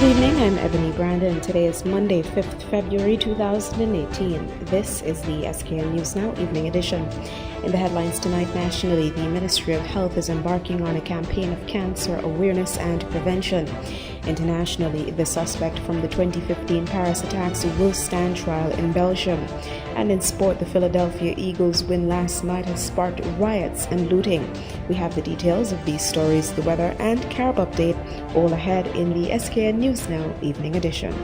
Evening, I'm Ebony Brandon. Today is Monday, 5th February 2018. This is the SKN News Now Evening Edition. In the headlines tonight, nationally, the Ministry of Health is embarking on a campaign of cancer awareness and prevention. Internationally, the suspect from the 2015 Paris attacks will stand trial in Belgium. And in sport, the Philadelphia Eagles' win last night has sparked riots and looting. We have the details of these stories, the weather, and Carib update all ahead in the SKN News Now Evening Edition.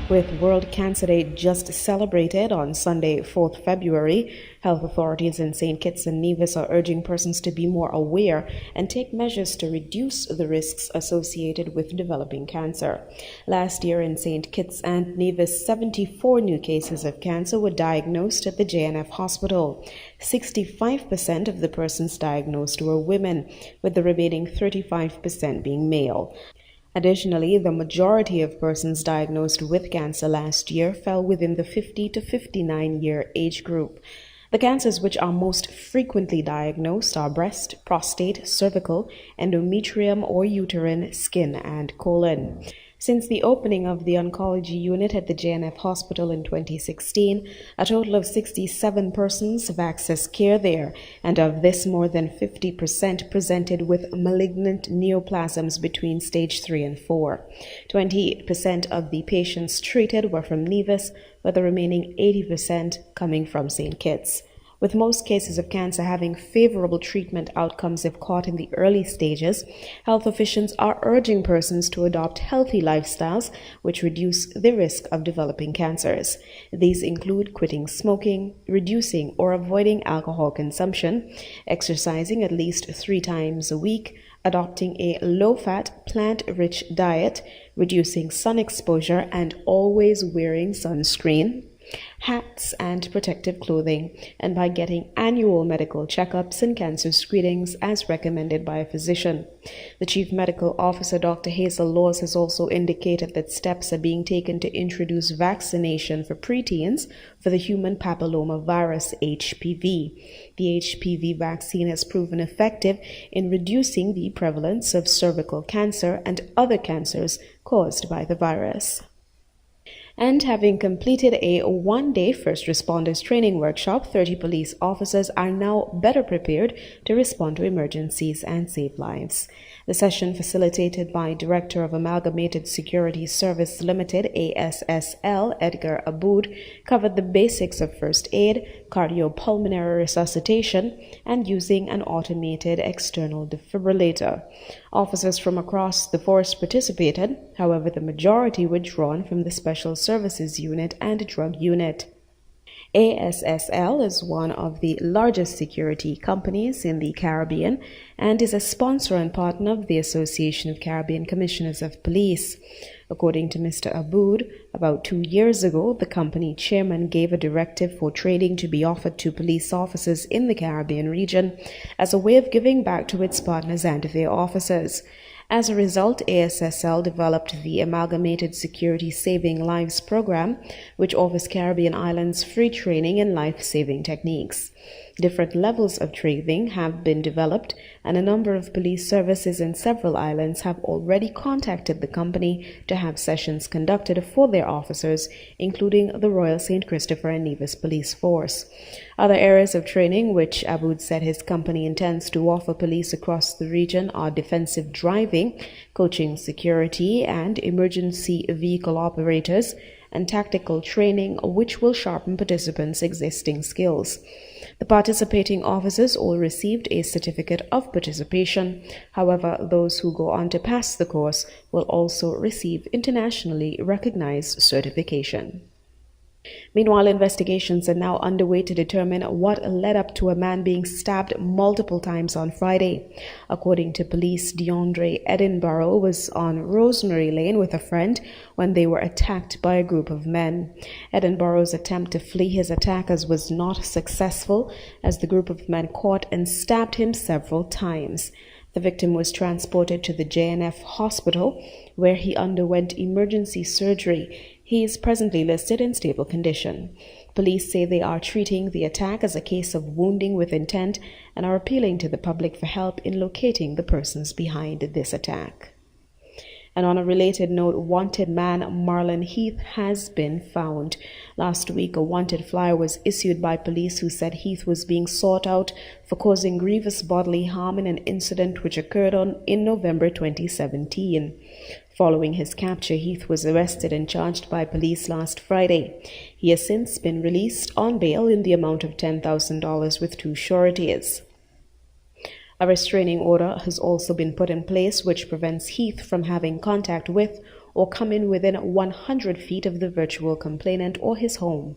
With World Cancer Day just celebrated on Sunday, 4th February, health authorities in St. Kitts and Nevis are urging persons to be more aware and take measures to reduce the risks associated with developing cancer. Last year in St. Kitts and Nevis, 74 new cases of cancer were diagnosed at the JNF hospital. 65% of the persons diagnosed were women, with the remaining 35% being male. Additionally, the majority of persons diagnosed with cancer last year fell within the 50 to 59-year age group. The cancers which are most frequently diagnosed are breast, prostate, cervical, endometrium or uterine, skin, and colon. Since the opening of the oncology unit at the JNF hospital in 2016, a total of 67 persons have accessed care there, and of this, more than 50% presented with malignant neoplasms between stage 3 and 4. 28% of the patients treated were from Nevis, with the remaining 80% coming from St. Kitts. With most cases of cancer having favorable treatment outcomes if caught in the early stages, health officials are urging persons to adopt healthy lifestyles which reduce the risk of developing cancers. These include quitting smoking, reducing or avoiding alcohol consumption, exercising at least 3 times a week, adopting a low-fat, plant-rich diet, reducing sun exposure, and always wearing sunscreen, hats, and protective clothing, and by getting annual medical checkups and cancer screenings as recommended by a physician. The Chief Medical Officer, Dr. Hazel Laws, has also indicated that steps are being taken to introduce vaccination for preteens for the human papilloma virus, HPV. The HPV vaccine has proven effective in reducing the prevalence of cervical cancer and other cancers caused by the virus. And having completed a one-day first responders training workshop, 30 police officers are now better prepared to respond to emergencies and save lives. The session, facilitated by Director of Amalgamated Security Service Limited, ASSL, Edgar Aboud, covered the basics of first aid, cardiopulmonary resuscitation, and using an automated external defibrillator. Officers from across the force participated, however, the majority were drawn from the Special Services Unit and Drug Unit. ASSL is one of the largest security companies in the Caribbean and is a sponsor and partner of the Association of Caribbean Commissioners of Police. According to Mr. Aboud, about 2 years ago, the company chairman gave a directive for training to be offered to police officers in the Caribbean region as a way of giving back to its partners and their officers. As a result, ASSL developed the Amalgamated Security Saving Lives program, which offers Caribbean islands free training in life-saving techniques. Different levels of training have been developed, and a number of police services in several islands have already contacted the company to have sessions conducted for their officers, including the Royal St. Christopher and Nevis Police Force. Other areas of training which Aboud said his company intends to offer police across the region are defensive driving, coaching security and emergency vehicle operators, and tactical training, which will sharpen participants' existing skills. The participating officers all received a certificate of participation. However, those who go on to pass the course will also receive internationally recognized certification. Meanwhile, investigations are now underway to determine what led up to a man being stabbed multiple times on Friday. According to police, DeAndre Edinburgh was on Rosemary Lane with a friend when they were attacked by a group of men. Edinburgh's attempt to flee his attackers was not successful, as the group of men caught and stabbed him several times. The victim was transported to the JNF hospital, where he underwent emergency surgery. He is presently listed in stable condition. Police say they are treating the attack as a case of wounding with intent and are appealing to the public for help in locating the persons behind this attack. And on a related note, wanted man Marlon Heath has been found. Last week, a wanted flyer was issued by police who said Heath was being sought out for causing grievous bodily harm in an incident which occurred in November 2017. Following his capture, Heath was arrested and charged by police last Friday. He has since been released on bail in the amount of $10,000 with 2 sureties. A restraining order has also been put in place which prevents Heath from having contact with or coming within 100 feet of the virtual complainant or his home.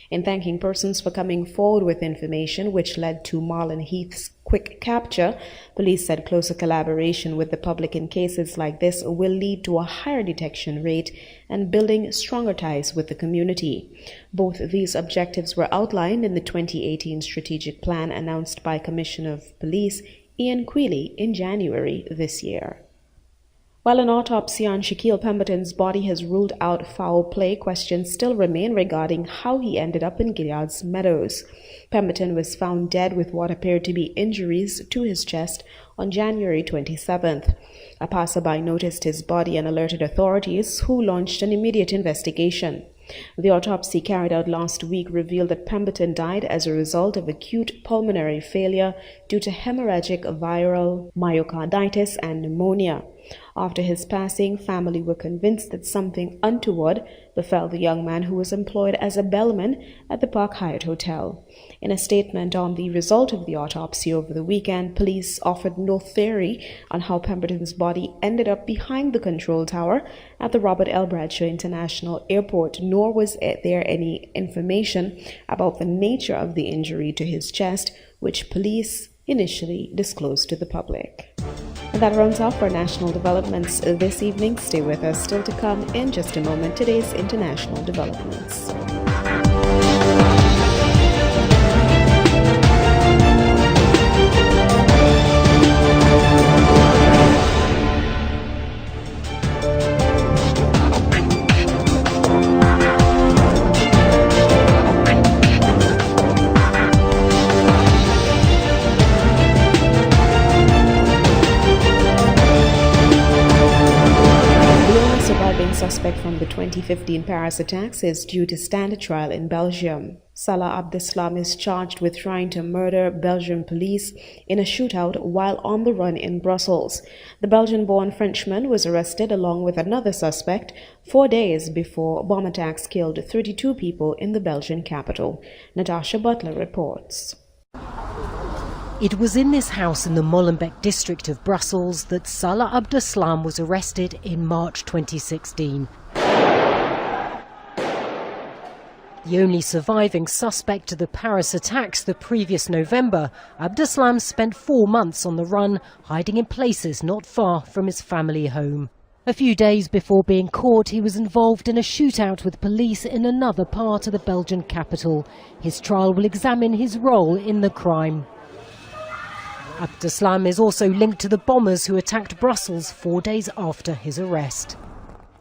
In thanking persons for coming forward with information which led to Marlon Heath's quick capture, police said closer collaboration with the public in cases like this will lead to a higher detection rate and building stronger ties with the community. Both these objectives were outlined in the 2018 strategic plan announced by Commissioner of Police Ian Quealy in January this year. While an autopsy on Shaquille Pemberton's body has ruled out foul play, questions still remain regarding how he ended up in Gilead's Meadows. Pemberton was found dead with what appeared to be injuries to his chest on January 27th. A passerby noticed his body and alerted authorities, who launched an immediate investigation. The autopsy carried out last week revealed that Pemberton died as a result of acute pulmonary failure due to hemorrhagic viral myocarditis and pneumonia. After his passing, family were convinced that something untoward befell the young man who was employed as a bellman at the Park Hyatt Hotel. In a statement on the result of the autopsy over the weekend, police offered no theory on how Pemberton's body ended up behind the control tower at the Robert L. Bradshaw International Airport, nor was there any information about the nature of the injury to his chest, which police initially disclosed to the public. And that rounds off our national developments this evening. Stay with us. Still to come in just a moment, today's international developments. Suspect from the 2015 Paris attacks is due to stand trial in Belgium. Salah Abdeslam is charged with trying to murder Belgian police in a shootout while on the run in Brussels. The Belgian-born Frenchman was arrested along with another suspect 4 days before bomb attacks killed 32 people in the Belgian capital. Natasha Butler reports. It was in this house in the Molenbeek district of Brussels that Salah Abdeslam was arrested in March 2016. The only surviving suspect to the Paris attacks the previous November, Abdeslam spent 4 months on the run, hiding in places not far from his family home. A few days before being caught, he was involved in a shootout with police in another part of the Belgian capital. His trial will examine his role in the crime. Abdeslam is also linked to the bombers who attacked Brussels 4 days after his arrest.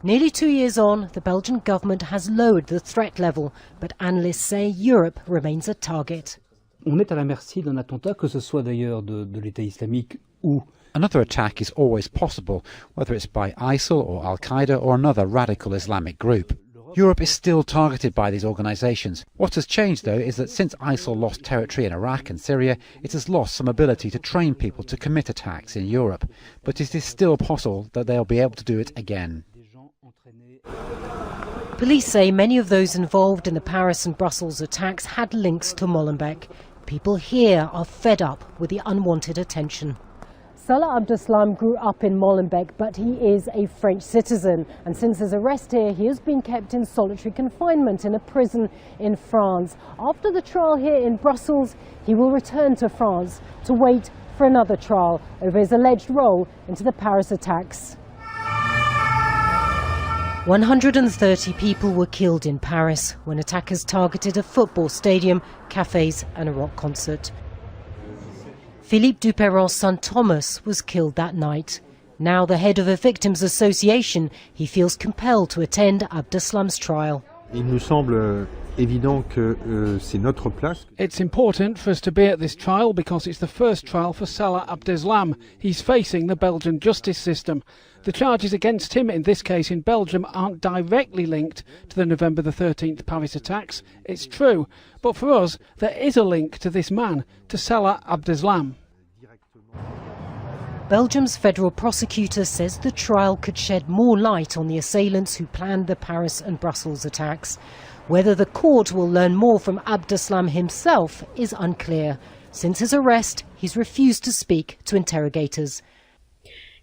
Nearly 2 years on, the Belgian government has lowered the threat level, but analysts say Europe remains a target. On est à la merci d'un attentat, que ce soit d'ailleurs de l'État islamique ou... Another attack is always possible, whether it's by ISIL or Al-Qaeda or another radical Islamic group. Europe is still targeted by these organisations. What has changed, though, is that since ISIL lost territory in Iraq and Syria, it has lost some ability to train people to commit attacks in Europe. But it is still possible that they'll be able to do it again. Police say many of those involved in the Paris and Brussels attacks had links to Molenbeek. People here are fed up with the unwanted attention. Salah Abdeslam grew up in Molenbeek, but he is a French citizen. And since his arrest here, he has been kept in solitary confinement in a prison in France. After the trial here in Brussels, he will return to France to wait for another trial over his alleged role into the Paris attacks. 130 people were killed in Paris when attackers targeted a football stadium, cafes and a rock concert. Philippe Duperron's son Thomas was killed that night. Now the head of a victims association, he feels compelled to attend Abdeslam's trial. Il nous semble évident que c'est notre place. It's important for us to be at this trial because it's the first trial for Salah Abdeslam. He's facing the Belgian justice system. The charges against him in this case in Belgium aren't directly linked to the November the 13th Paris attacks. It's true. But for us, there is a link to this man, to Salah Abdeslam. Belgium's federal prosecutor says the trial could shed more light on the assailants who planned the Paris and Brussels attacks. Whether the court will learn more from Abdeslam himself is unclear. Since his arrest, he's refused to speak to interrogators.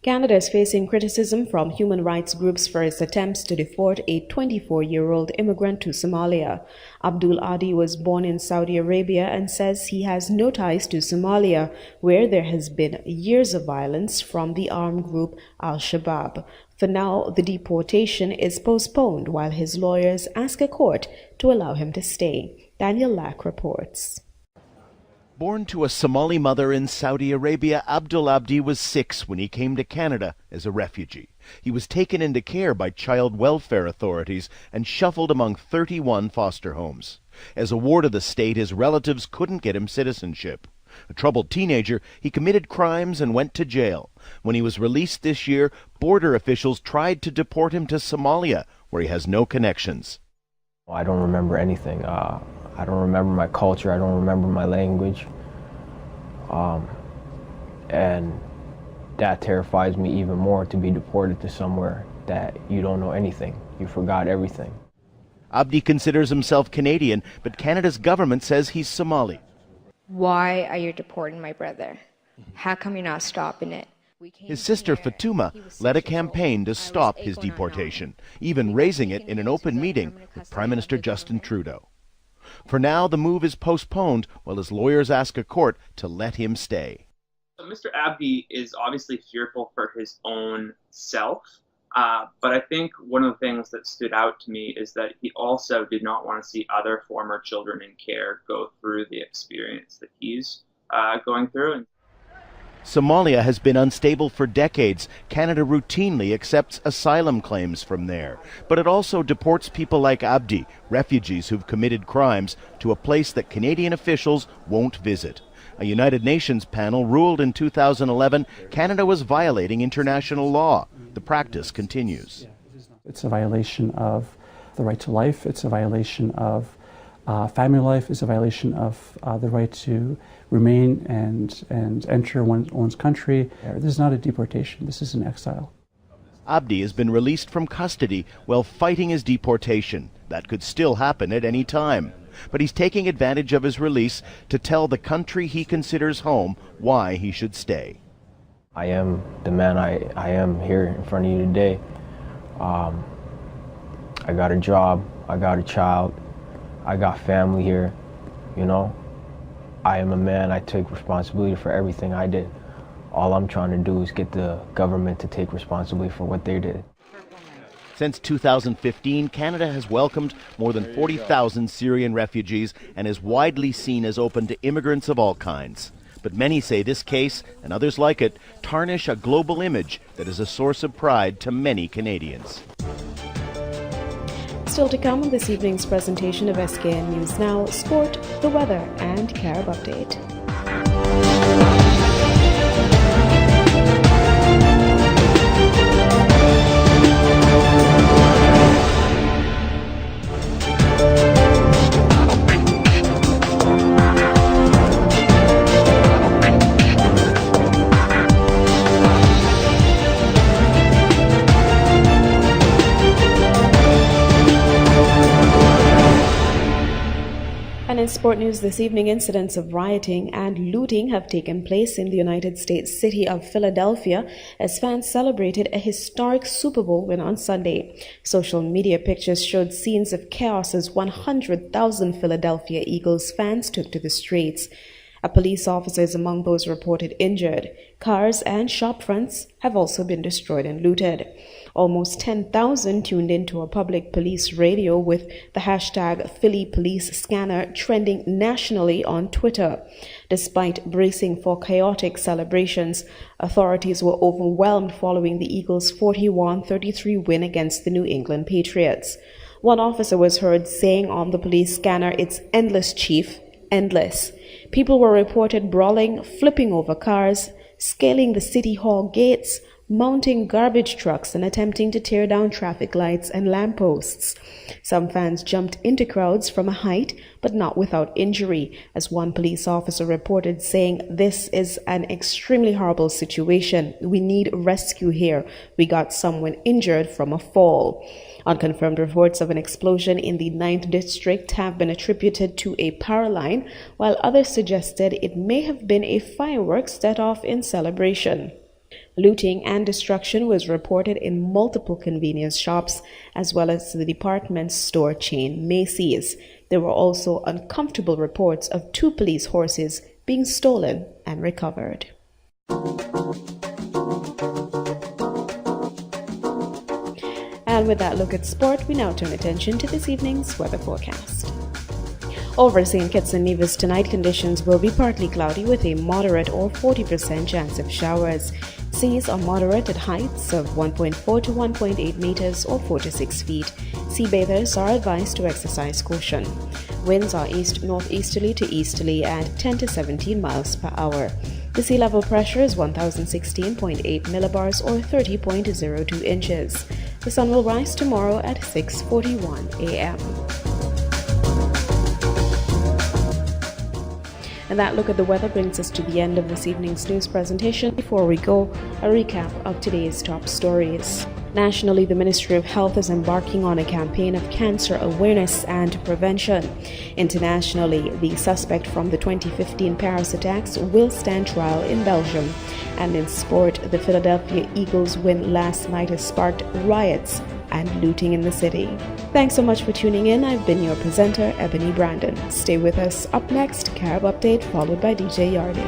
Canada is facing criticism from human rights groups for its attempts to deport a 24-year-old immigrant to Somalia. Abdul Adi was born in Saudi Arabia and says he has no ties to Somalia, where there has been years of violence from the armed group Al-Shabaab. For now, the deportation is postponed while his lawyers ask a court to allow him to stay. Daniel Lack reports. Born to a Somali mother in Saudi Arabia, Abdul Abdi was 6 when he came to Canada as a refugee. He was taken into care by child welfare authorities and shuffled among 31 foster homes. As a ward of the state, his relatives couldn't get him citizenship. A troubled teenager, he committed crimes and went to jail. When he was released this year, border officials tried to deport him to Somalia, where he has no connections. I don't remember anything. I don't remember my culture. I don't remember my language. And that terrifies me even more, to be deported to somewhere that you don't know anything. You forgot everything. Abdi considers himself Canadian, but Canada's government says he's Somali. Why are you deporting my brother? How come you're not stopping it? His sister Fatuma led a campaign to stop his deportation, even raising it in an open meeting with Prime Minister Justin Trudeau. For now, the move is postponed while his lawyers ask a court to let him stay. Mr. Abdi is obviously fearful for his own self, but I think one of the things that stood out to me is that he also did not want to see other former children in care go through the experience that he's going through. Somalia has been unstable for decades. Canada routinely accepts asylum claims from there. But it also deports people like Abdi, refugees who've committed crimes, to a place that Canadian officials won't visit. A United Nations panel ruled in 2011 Canada was violating international law. The practice continues. It's a violation of the right to life. It's a violation of family life. It's a violation of the right to remain and enter one's country. This is not a deportation. This is an exile. Abdi has been released from custody while fighting his deportation. That could still happen at any time. But he's taking advantage of his release to tell the country he considers home why he should stay. I am the man I am here in front of you today. I got a job. I got a child. I got family here, you know. I am a man. I take responsibility for everything I did. All I'm trying to do is get the government to take responsibility for what they did. Since 2015, Canada has welcomed more than 40,000 Syrian refugees and is widely seen as open to immigrants of all kinds. But many say this case, and others like it, tarnish a global image that is a source of pride to many Canadians. Still to come on this evening's presentation of SKN News Now, sport, the weather, and Carib Update. An And in sport news this evening, incidents of rioting and looting have taken place in the United States city of Philadelphia as fans celebrated a historic Super Bowl win on Sunday. Social media pictures showed scenes of chaos as 100,000 Philadelphia Eagles fans took to the streets. A police officer is among those reported injured. Cars and shop fronts have also been destroyed and looted. Almost 10,000 tuned into a public police radio with the hashtag Philly Police Scanner trending nationally on Twitter. Despite bracing for chaotic celebrations, authorities were overwhelmed following the Eagles' 41-33 win against the New England Patriots. One officer was heard saying on the police scanner, "It's endless, Chief, endless." People were reported brawling, flipping over cars, scaling the city hall gates, mounting garbage trucks and attempting to tear down traffic lights and lampposts. Some fans jumped into crowds from a height, but not without injury, as one police officer reported, saying, "This is an extremely horrible situation. We need rescue here. We got someone injured from a fall." Unconfirmed reports of an explosion in the 9th District have been attributed to a power line, while others suggested it may have been a fireworks set off in celebration. Looting and destruction was reported in multiple convenience shops, as well as the department store chain Macy's. There were also uncomfortable reports of 2 police horses being stolen and recovered. And with that look at sport, we now turn attention to this evening's weather forecast. Over St. Kitts and Nevis tonight, conditions will be partly cloudy with a moderate or 40% chance of showers. Seas are moderate at heights of 1.4 to 1.8 meters or 4 to 6 feet. Sea bathers are advised to exercise caution. Winds are east-northeasterly to easterly at 10 to 17 miles per hour. The sea level pressure is 1016.8 millibars or 30.02 inches. The sun will rise tomorrow at 6:41 a.m. And that look at the weather brings us to the end of this evening's news presentation. Before we go, a recap of today's top stories. Nationally, the Ministry of Health is embarking on a campaign of cancer awareness and prevention. Internationally, the suspect from the 2015 Paris attacks will stand trial in Belgium. And in sport, the Philadelphia Eagles' win last night has sparked riots and looting in the city. Thanks so much for tuning in. I've been your presenter, Ebony Brandon. Stay with us. Up next, Carib Update, followed by DJ Yardy.